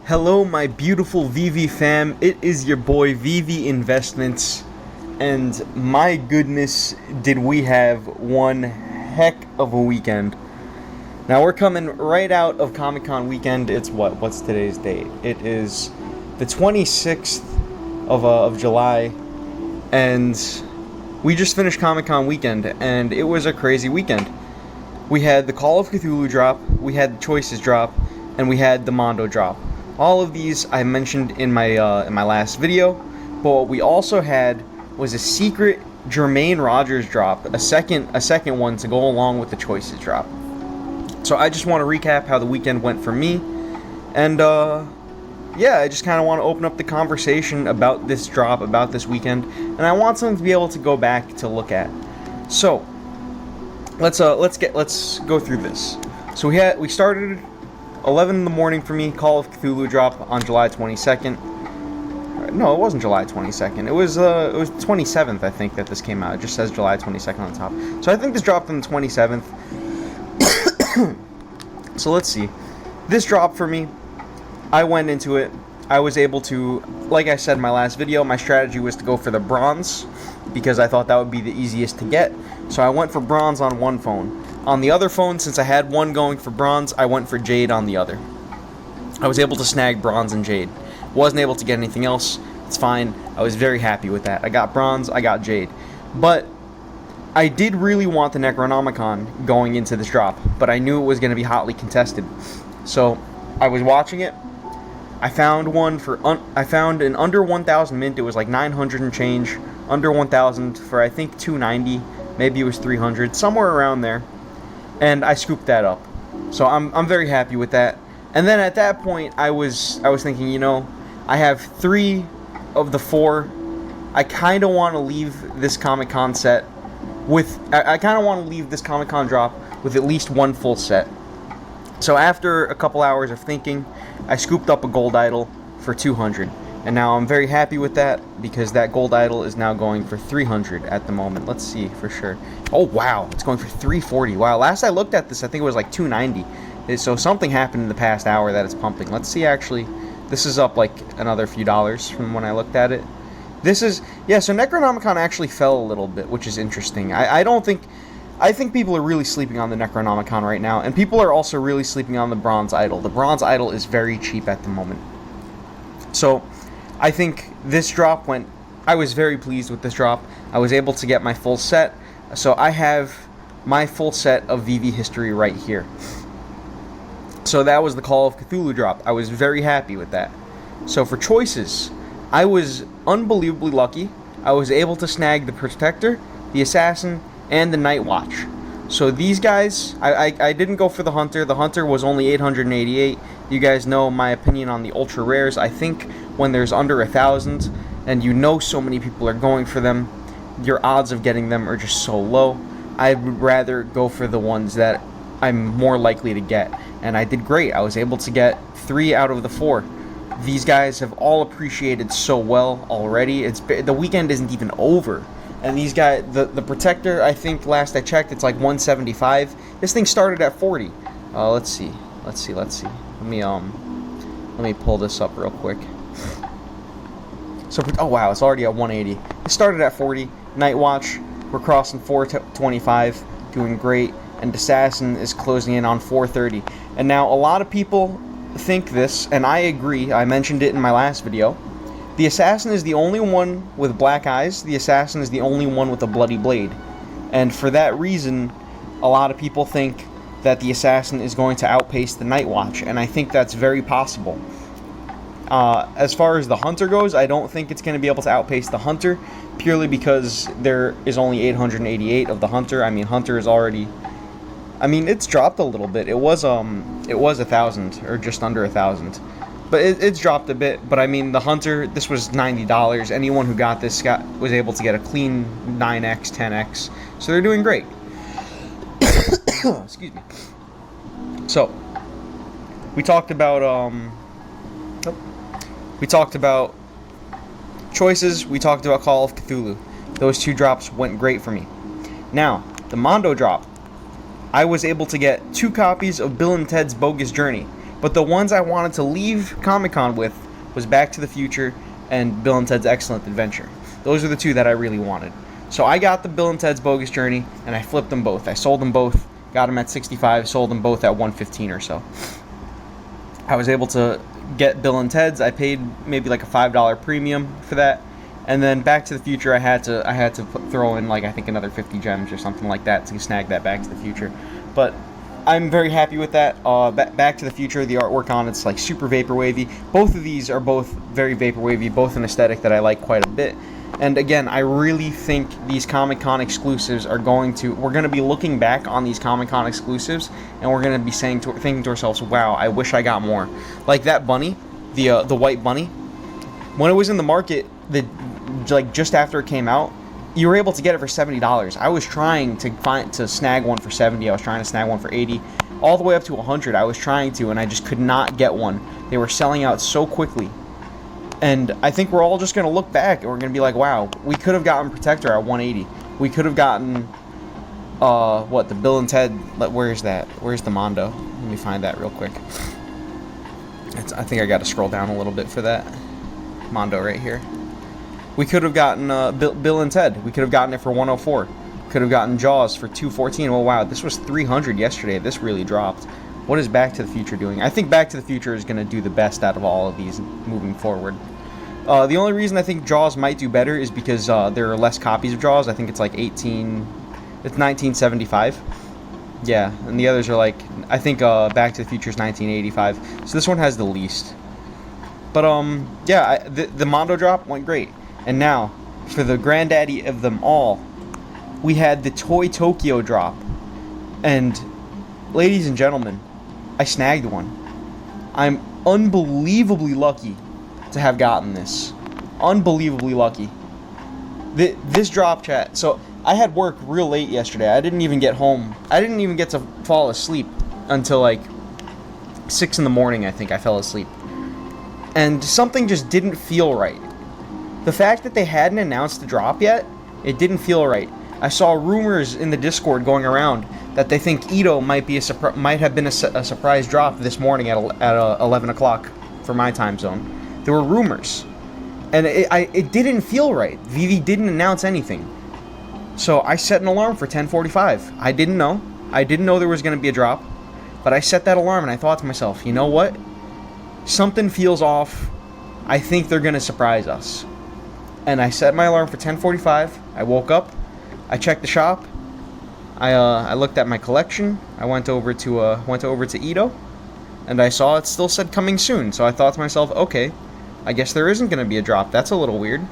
Hello, my beautiful VeVe fam. It is your boy VeVe Investments, and my goodness, did we have one heck of a weekend. Now we're coming right out of Comic Con weekend. It's what's today's date? It is the 26th of July, and we just finished Comic Con weekend, and it was a crazy weekend. We had the Call of Cthulhu drop, we had the Choices drop, and we had the Mondo drop. All of these I mentioned in my last video, but what we also had was a secret Jermaine Rogers drop, a second one to go along with the Choices drop. So I just want to recap how the weekend went for me, and yeah, I just kind of want to open up the conversation about this drop, about this weekend, and I want something to be able to go back to look at. So let's go through this. So we started 11 in the morning for me, Call of Cthulhu drop on July 22nd. No, it wasn't July 22nd. It was 27th, I think, that this came out. It just says July 22nd on top. So I think this dropped on the 27th. So let's see. This dropped for me. I went into it. I was able to, like I said in my last video, my strategy was to go for the bronze because I thought that would be the easiest to get. So I went for bronze on one phone. On the other phone, since I had one going for bronze, I went for jade on the other. I was able to snag bronze and jade. Wasn't able to get anything else. It's fine. I was very happy with that. I got bronze, I got jade. But I did really want the Necronomicon going into this drop, but I knew it was going to be hotly contested. So I was watching it. I found one I found an under 1,000 mint. It was like 900 and change. Under 1,000 for I think 290. Maybe it was 300, somewhere around there. And I scooped that up. So I'm very happy with that. And then at that point, I was thinking, you know, I have 3 of the 4. I kind of want to leave this Comic-Con set with... I kind of want to leave this Comic-Con drop with at least one full set. So after a couple hours of thinking, I scooped up a gold idol for 200. And now I'm very happy with that because that gold idol is now going for 300 at the moment. Let's see for sure. Oh wow, it's going for 340. Wow, last I looked at this, I think it was like 290. So something happened in the past hour that it's pumping. Let's see actually. This is up like another few dollars from when I looked at it. This is, yeah, so Necronomicon actually fell a little bit, which is interesting. I think people are really sleeping on the Necronomicon right now, and people are also really sleeping on the bronze idol. The bronze idol is very cheap at the moment. So I think this drop I was very pleased with this drop. I was able to get my full set. So I have my full set of VeVe history right here. So that was the Call of Cthulhu drop. I was very happy with that. So for choices, I was unbelievably lucky. I was able to snag the Protector, the Assassin, and the Night Watch. So these guys, I didn't go for the Hunter. The Hunter was only 888. You guys know my opinion on the ultra rares. I think when there's under 1,000 and you know so many people are going for them, your odds of getting them are just so low. I would rather go for the ones that I'm more likely to get. And I did great. I was able to get 3 out of the 4. These guys have all appreciated so well already. The weekend isn't even over. And these guys, the Protector, I think last I checked, it's like 175. This thing started at 40. Let's see. Let me pull this up real quick. So, oh wow, it's already at 180. It started at 40. Night Watch, we're crossing 425, doing great. And Assassin is closing in on 430. And now a lot of people think this, and I agree. I mentioned it in my last video. The Assassin is the only one with black eyes. The Assassin is the only one with a bloody blade. And for that reason, a lot of people think that the Assassin is going to outpace the Night Watch, and I think that's very possible. As far as the Hunter goes, I don't think it's going to be able to outpace the Hunter, purely because there is only 888 of the Hunter. I mean, Hunter is already... I mean, it's dropped a little bit. It was 1,000, or just under 1,000. But it's dropped a bit. But I mean, the Hunter, this was $90. Anyone who got this was able to get a clean 9x, 10x. So they're doing great. Excuse me. So, we talked about, we talked about choices. We talked about Call of Cthulhu. Those 2 drops went great for me. Now, the Mondo drop. I was able to get 2 copies of Bill and Ted's Bogus Journey. But the ones I wanted to leave Comic Con with was Back to the Future and Bill and Ted's Excellent Adventure. Those are the two that I really wanted. So I got the Bill and Ted's Bogus Journey, and I flipped them both. I sold them both, got them at $65, sold them both at $115 or so. I was able to get Bill and Ted's. I paid maybe like a $5 premium for that. And then Back to the Future, I had to throw in like I think another 50 gems or something like that to snag that Back to the Future. But I'm very happy with that. Back to the Future, the artwork on it's like super vaporwavy. Both of these are both very vaporwavy, both an aesthetic that I like quite a bit. And again, I really think these Comic-Con exclusives we're going to be looking back on these Comic-Con exclusives, and we're going to be thinking to ourselves, wow, I wish I got more. Like that bunny, the white bunny, when it was in the market, like just after it came out, you were able to get it for $70. I was trying to snag one for $70. I was trying to snag one for $80, all the way up to $100. I was trying to, and I just could not get one. They were selling out so quickly. And I think we're all just going to look back and we're going to be like, wow, we could have gotten Protector at $180. We could have gotten, the Bill and Ted, where's that? Where's the Mondo? Let me find that real quick. I think I got to scroll down a little bit for that. Mondo right here. We could have gotten Bill and Ted. We could have gotten it for $104. Could have gotten Jaws for $214. Oh, wow, this was $300 yesterday. This really dropped. What is Back to the Future doing? I think Back to the Future is going to do the best out of all of these moving forward. The only reason I think Jaws might do better is because there are less copies of Jaws. I think it's like 1975. Yeah, and the others are like, I think Back to the Future is 1985. So this one has the least. But yeah, the Mondo drop went great. And now, for the granddaddy of them all, we had the Toy Tokyo drop. And, ladies and gentlemen, I snagged one. I'm unbelievably lucky to have gotten this. Unbelievably lucky. This drop, chat. So, I had work real late yesterday. I didn't even get home. I didn't even get to fall asleep until like 6 in the morning, I think I fell asleep. And something just didn't feel right. The fact that they hadn't announced the drop yet, it didn't feel right. I saw rumors in the Discord going around that they think Ito might have been a surprise drop this morning at 11 o'clock for my time zone. There were rumors, and it didn't feel right. VeVe didn't announce anything, so I set an alarm for 10:45. I didn't know there was going to be a drop, but I set that alarm and I thought to myself, you know what? Something feels off. I think they're going to surprise us. And I set my alarm for 10:45. I woke up. I checked the shop. I looked at my collection. I went over to Ito, and I saw it still said coming soon. So I thought to myself, okay, I guess there isn't going to be a drop. That's a little weird.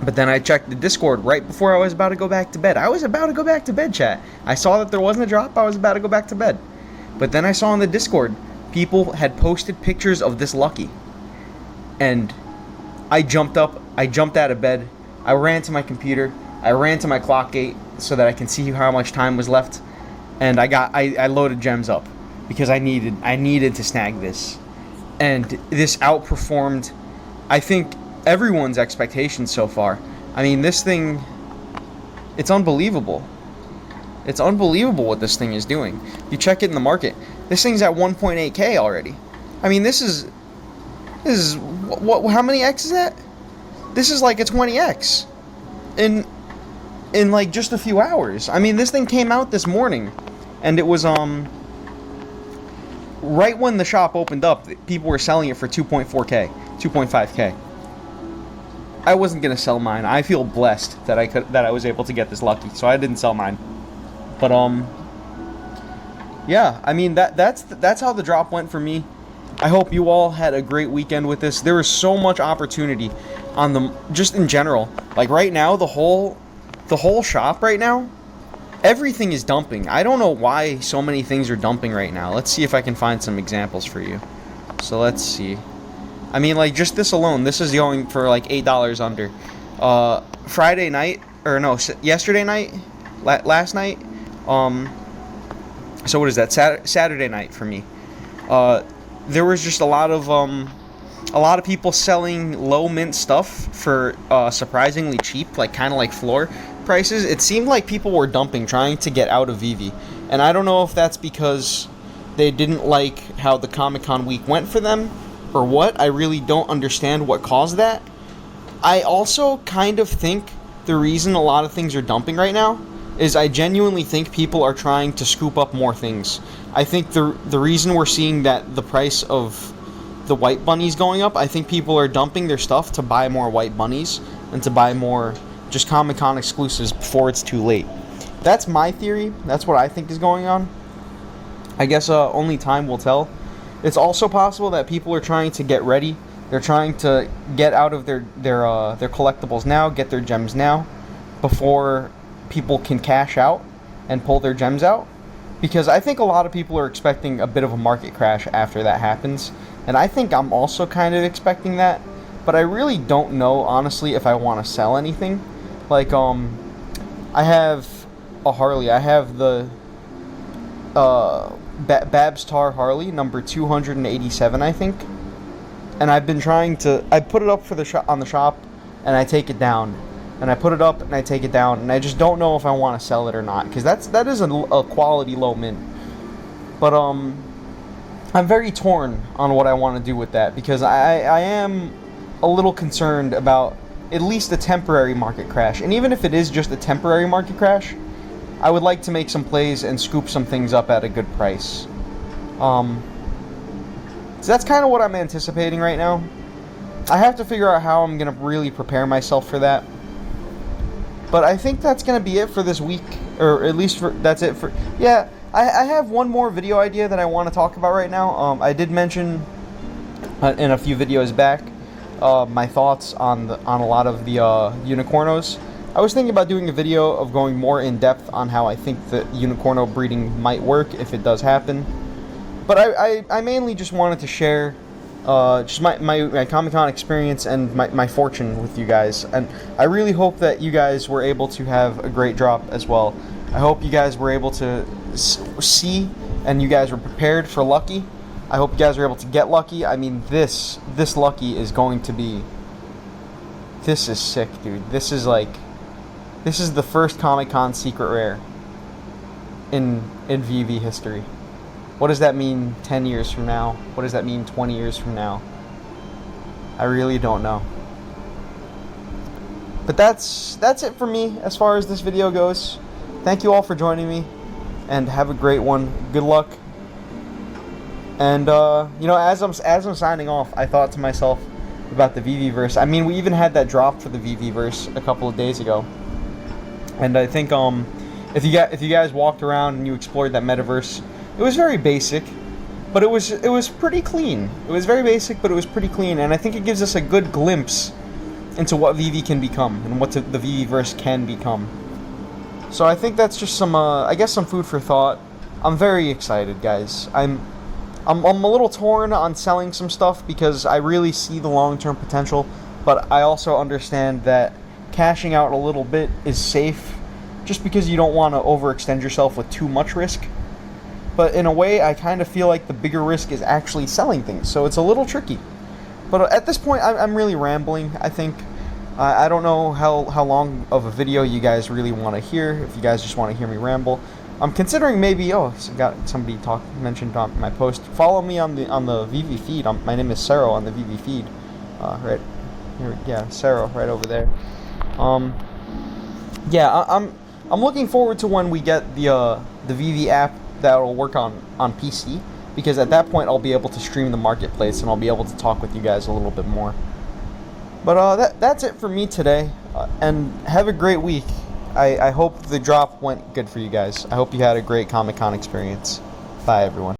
But then I checked the Discord right before I was about to go back to bed. I was about to go back to bed, chat. I saw that there wasn't a drop. I was about to go back to bed. But then I saw on the Discord people had posted pictures of this lucky, and I jumped up. I jumped out of bed. I ran to my computer. I ran to my clock gate so that I can see how much time was left, and I loaded gems up because I needed to snag this, and this outperformed, I think, everyone's expectations so far. I mean, this thing, it's unbelievable. It's unbelievable what this thing is doing. You check it in the market. This thing's at 1.8K already. I mean, this is what? How many X is that? This is like a 20X in like just a few hours. I mean, this thing came out this morning, and it was right when the shop opened up, people were selling it for 2.4K, 2.5K. I wasn't gonna sell mine. I feel blessed that I was able to get this lucky, so I didn't sell mine. But yeah, I mean that's how the drop went for me. I hope you all had a great weekend with this. There is so much opportunity on them, just in general. Like right now, the whole shop right now, everything is dumping. I don't know why so many things are dumping right now. Let's see if I can find some examples for you. So let's see. I mean, like just this alone, this is going for like $8 under. Friday night, or no, yesterday night, last night. So what is that? Saturday night for me. There was just a lot of people selling low mint stuff for surprisingly cheap, like kind of like floor prices. It seemed like people were dumping, trying to get out of VeVe, and I don't know if that's because they didn't like how the Comic Con week went for them, or what. I really don't understand what caused that. I also kind of think the reason a lot of things are dumping right now is I genuinely think people are trying to scoop up more things. I think the reason we're seeing that the price of the white bunnies going up, I think people are dumping their stuff to buy more white bunnies and to buy more just Comic-Con exclusives before it's too late. That's my theory. That's what I think is going on. I guess only time will tell. It's also possible that people are trying to get ready. They're trying to get out of their collectibles now, get their gems now, before people can cash out and pull their gems out. Because I think a lot of people are expecting a bit of a market crash after that happens. And I think I'm also kind of expecting that. But I really don't know, honestly, if I want to sell anything. Like, I have a Harley. I have the Babs Tar Harley, number 287, I think. And I've been trying to... I put it up for the on the shop, and I take it down. And I put it up, and I take it down. And I just don't know if I want to sell it or not. Because that is a quality low mint. But, I'm very torn on what I want to do with that, because I am a little concerned about at least a temporary market crash. And even if it is just a temporary market crash, I would like to make some plays and scoop some things up at a good price. So that's kind of what I'm anticipating right now. I have to figure out how I'm going to really prepare myself for that. But I think that's going to be it for this week, or at least that's it for... Yeah, I have one more video idea that I want to talk about right now. I did mention in a few videos back my thoughts on a lot of the unicornos. I was thinking about doing a video of going more in depth on how I think the unicorno breeding might work if it does happen. But I mainly just wanted to share just my Comic-Con experience and my fortune with you guys. And I really hope that you guys were able to have a great drop as well. I hope you guys were able to see and you guys were prepared for lucky. I hope you guys were able to get lucky. I mean, this lucky is going to be... This is sick, dude. This is the first Comic-Con secret rare in VeVe history. What does that mean 10 years from now? What does that mean 20 years from now? I really don't know. But that's it for me as far as this video goes. Thank you all for joining me, and have a great one. Good luck. And you know, as I'm signing off, I thought to myself about the VeVeverse. I mean, we even had that drop for the VeVeverse a couple of days ago. And I think if you guys walked around and you explored that metaverse, it was very basic, but it was pretty clean. It was very basic, but it was pretty clean, and I think it gives us a good glimpse into what VeVe can become and what the VeVeverse can become. So I think that's just some I guess some food for thought. I'm very excited, guys. I'm a little torn on selling some stuff because I really see the long-term potential, but I also understand that cashing out a little bit is safe just because you don't want to overextend yourself with too much risk. But in a way, I kind of feel like the bigger risk is actually selling things, so it's a little tricky. But at this point, I'm really rambling, I think. I don't know how long of a video you guys really want to hear, if you guys just want to hear me ramble. I'm considering maybe, somebody mentioned on my post. Follow me on the VeVe feed. My name is Saro on the VeVe feed. Right here, yeah, Saro, right over there. Yeah, I'm looking forward to when we get the VeVe app that'll work on PC, because at that point I'll be able to stream the marketplace and I'll be able to talk with you guys a little bit more. But that's it for me today, and have a great week. I hope the drop went good for you guys. I hope you had a great Comic-Con experience. Bye, everyone.